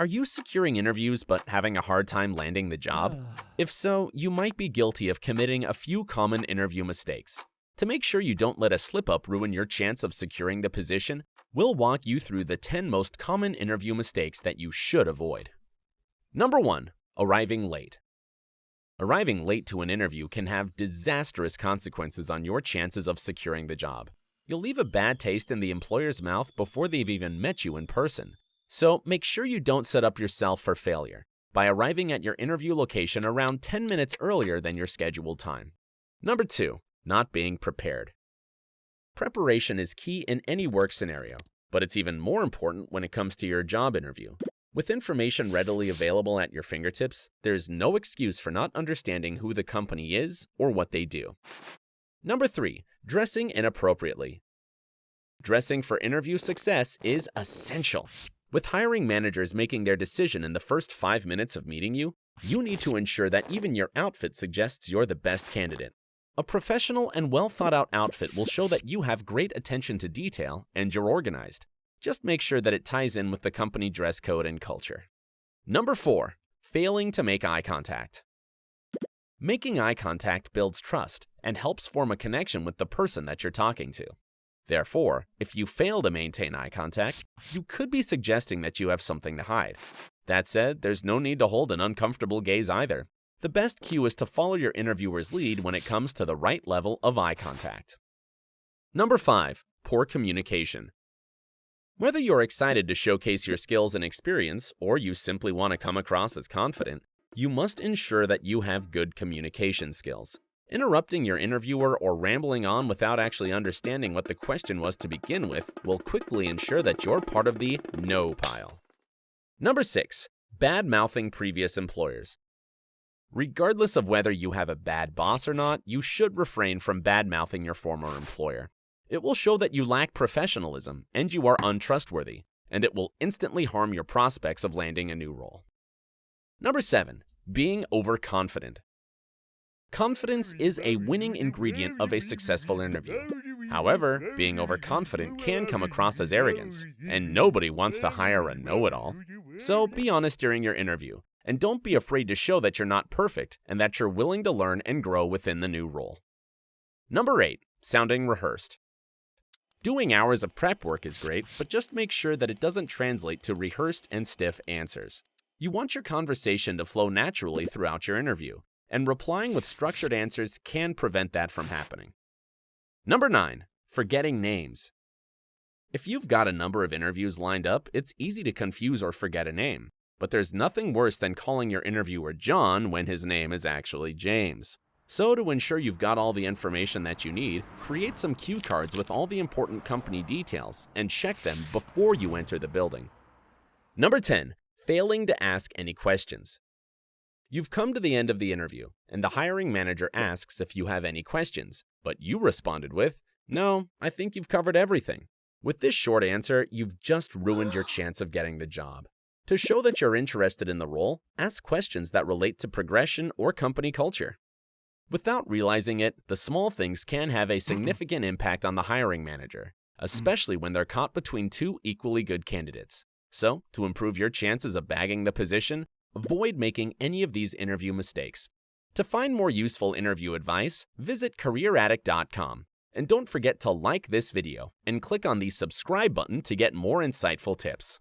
Are you securing interviews but having a hard time landing the job? If so, you might be guilty of committing a few common interview mistakes. To make sure you don't let a slip-up ruin your chance of securing the position, we'll walk you through the 10 most common interview mistakes that you should avoid. Number 1. Arriving late. Arriving late to an interview can have disastrous consequences on your chances of securing the job. You'll leave a bad taste in the employer's mouth before they've even met you in person. So make sure you don't set up yourself for failure by arriving at your interview location around 10 minutes earlier than your scheduled time. Number 2. Not being prepared. Preparation is key in any work scenario, but it's even more important when it comes to your job interview. With information readily available at your fingertips, there's no excuse for not understanding who the company is or what they do. Number 3. Dressing inappropriately. Dressing for interview success is essential. With hiring managers making their decision in the first 5 minutes of meeting you, you need to ensure that even your outfit suggests you're the best candidate. A professional and well-thought-out outfit will show that you have great attention to detail and you're organized. Just make sure that it ties in with the company dress code and culture. Number 4. Failing to make eye contact. Making eye contact builds trust and helps form a connection with the person that you're talking to. Therefore, if you fail to maintain eye contact, you could be suggesting that you have something to hide. That said, there's no need to hold an uncomfortable gaze either. The best cue is to follow your interviewer's lead when it comes to the right level of eye contact. Number 5. Poor communication. Whether you're excited to showcase your skills and experience, or you simply want to come across as confident, you must ensure that you have good communication skills. Interrupting your interviewer or rambling on without actually understanding what the question was to begin with will quickly ensure that you're part of the no pile. Number 6. Bad-mouthing previous employers. Regardless of whether you have a bad boss or not, you should refrain from bad-mouthing your former employer. It will show that you lack professionalism and you are untrustworthy, and it will instantly harm your prospects of landing a new role. Number 7. Being overconfident. Confidence is a winning ingredient of a successful interview. However, being overconfident can come across as arrogance, and nobody wants to hire a know-it-all. So be honest during your interview, and don't be afraid to show that you're not perfect and that you're willing to learn and grow within the new role. Number 8. Sounding rehearsed. Doing hours of prep work is great, but just make sure that it doesn't translate to rehearsed and stiff answers. You want your conversation to flow naturally throughout your interview, and replying with structured answers can prevent that from happening. Number 9. Forgetting names. If you've got a number of interviews lined up, it's easy to confuse or forget a name, but there's nothing worse than calling your interviewer John when his name is actually James. So to ensure you've got all the information that you need, create some cue cards with all the important company details and check them before you enter the building. Number 10. Failing to ask any questions. You've come to the end of the interview, and the hiring manager asks if you have any questions, but you responded with, "No, I think you've covered everything." With this short answer, you've just ruined your chance of getting the job. To show that you're interested in the role, ask questions that relate to progression or company culture. Without realizing it, the small things can have a significant impact on the hiring manager, especially when they're caught between two equally good candidates. So, to improve your chances of bagging the position, avoid making any of these interview mistakes. To find more useful interview advice, visit careeraddict.com. And don't forget to like this video and click on the subscribe button to get more insightful tips.